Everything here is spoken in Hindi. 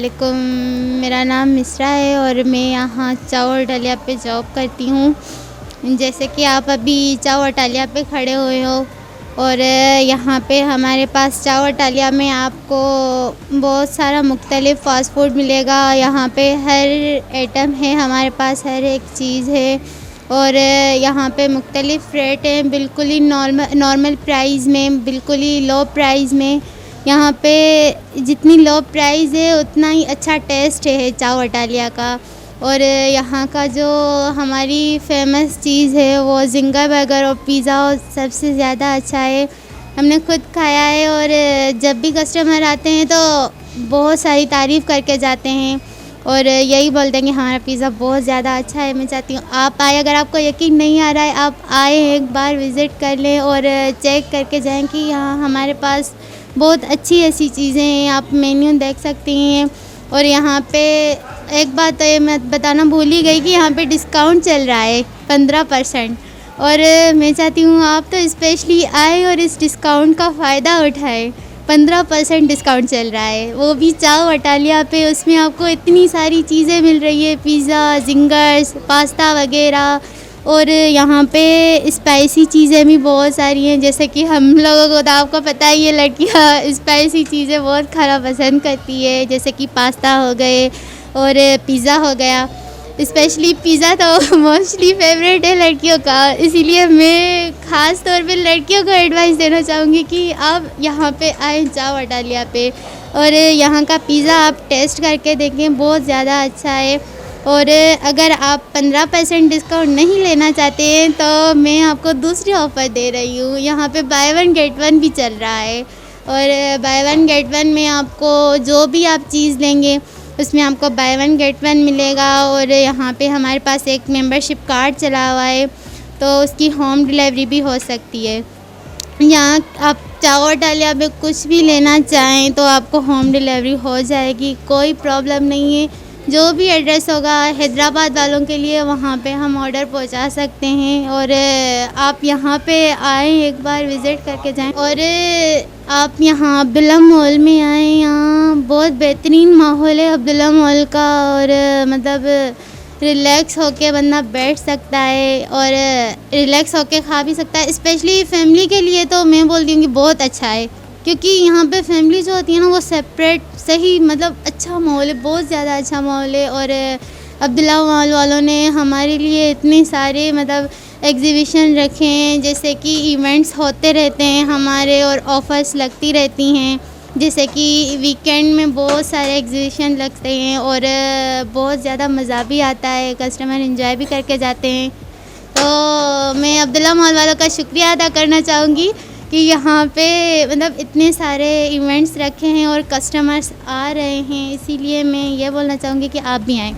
वालेकुम। मेरा नाम मिस्रा है और मैं यहाँ चाव अटालिया पे जॉब करती हूँ। जैसे कि आप अभी चाव अटालिया पे खड़े हुए हो और यहाँ पे हमारे पास चाव अटालिया में आपको बहुत सारा मुख्तलिफ़ फ़ास्ट फूड मिलेगा। यहाँ पे हर आइटम है, हमारे पास हर एक चीज़ है और यहाँ पे मुख्तलिफ़ रेट हैं, बिल्कुल ही नॉर्मल प्राइस में, बिल्कुल ही लो प्राइस में। यहाँ पे जितनी लो प्राइस है उतना ही अच्छा टेस्ट है चाव अटालिया का। और यहाँ का जो हमारी फेमस चीज़ है वो ज़िंगर बर्गर और पिज़्ज़ा सबसे ज़्यादा अच्छा है। हमने खुद खाया है और जब भी कस्टमर आते हैं तो बहुत सारी तारीफ़ करके जाते हैं और यही बोलते हैं कि हमारा पिज़्ज़ा बहुत ज़्यादा अच्छा है। मैं चाहती हूँ आप आए, अगर आपको यकीन नहीं आ रहा है आप आए, एक बार विज़िट कर लें और चेक करके जाएं कि यहाँ हमारे पास बहुत अच्छी ऐसी चीज़ें हैं। आप मेन्यू देख सकती हैं। और यहाँ पे एक बात तो ये मैं बताना भूल ही गई कि यहाँ पे डिस्काउंट चल रहा है 15%। और मैं चाहती हूँ आप तो स्पेशली आए और इस डिस्काउंट का फ़ायदा उठाएं। 15% डिस्काउंट चल रहा है, वो भी चाव अटालिया पे। उसमें आपको इतनी सारी चीज़ें मिल रही है, पिज़्ज़ा, ज़िंगर्स, पास्ता वगैरह। और यहाँ पे स्पाइसी चीज़ें भी बहुत सारी हैं, जैसे कि हम लोगों को तो आपको पता ही है, लड़कियाँ स्पाइसी चीज़ें बहुत खाना पसंद करती है, जैसे कि पास्ता हो गए और पिज़्ज़ा हो गया। स्पेशली पिज़्ज़ा तो मोस्टली फेवरेट है लड़कियों का, इसीलिए मैं ख़ास तौर पे लड़कियों को एडवाइस देना चाहूँगी कि आप यहाँ पे आएँ चाव अटालिया पे और यहाँ का पिज़्ज़ा आप टेस्ट करके देखें, बहुत ज़्यादा अच्छा है। और अगर आप 15% डिस्काउंट नहीं लेना चाहते हैं तो मैं आपको दूसरी ऑफ़र दे रही हूँ। यहाँ पे बाय वन गेट वन भी चल रहा है और बाय वन गेट वन में आपको जो भी आप चीज़ लेंगे उसमें आपको बाय वन गेट वन मिलेगा। और यहाँ पे हमारे पास एक मेंबरशिप कार्ड चला हुआ है तो उसकी होम डिलीवरी भी हो सकती है। यहाँ आप चाव अटालिया में कुछ भी लेना चाहें तो आपको होम डिलीवरी हो जाएगी, कोई प्रॉब्लम नहीं है। जो भी एड्रेस होगा हैदराबाद वालों के लिए वहाँ पे हम ऑर्डर पहुँचा सकते हैं। और आप यहाँ पे आएँ, एक बार विज़िट करके जाएं। और आप यहाँ अब्दुल्ला मॉल में आएँ, यहाँ बहुत बेहतरीन माहौल है अब्दुल्ला मॉल का और मतलब रिलैक्स होके बंदा बैठ सकता है और रिलैक्स होके खा भी सकता है। स्पेशली फैमिली के लिए तो मैं बोलती हूँ कि बहुत अच्छा है, क्योंकि यहाँ पे फैमिली जो होती है ना वो सेपरेट सही मतलब अच्छा माहौल है, बहुत ज़्यादा अच्छा माहौल है। और अब्दुल्ला मॉल वालों ने हमारे लिए इतने सारे मतलब एग्जीबिशन रखे हैं, जैसे कि इवेंट्स होते रहते हैं हमारे और ऑफ़र्स लगती रहती हैं, जैसे कि वीकेंड में बहुत सारे एग्जीबिशन लगते हैं और बहुत ज़्यादा मज़ा भी आता है, कस्टमर एंजॉय भी करके जाते हैं। तो मैं अब्दुल्ला मॉल वालों का शुक्रिया अदा करना चाहूँगी कि यहाँ पे मतलब इतने सारे इवेंट्स रखे हैं और कस्टमर्स आ रहे हैं, इसीलिए मैं ये बोलना चाहूँगी कि आप भी आएँ।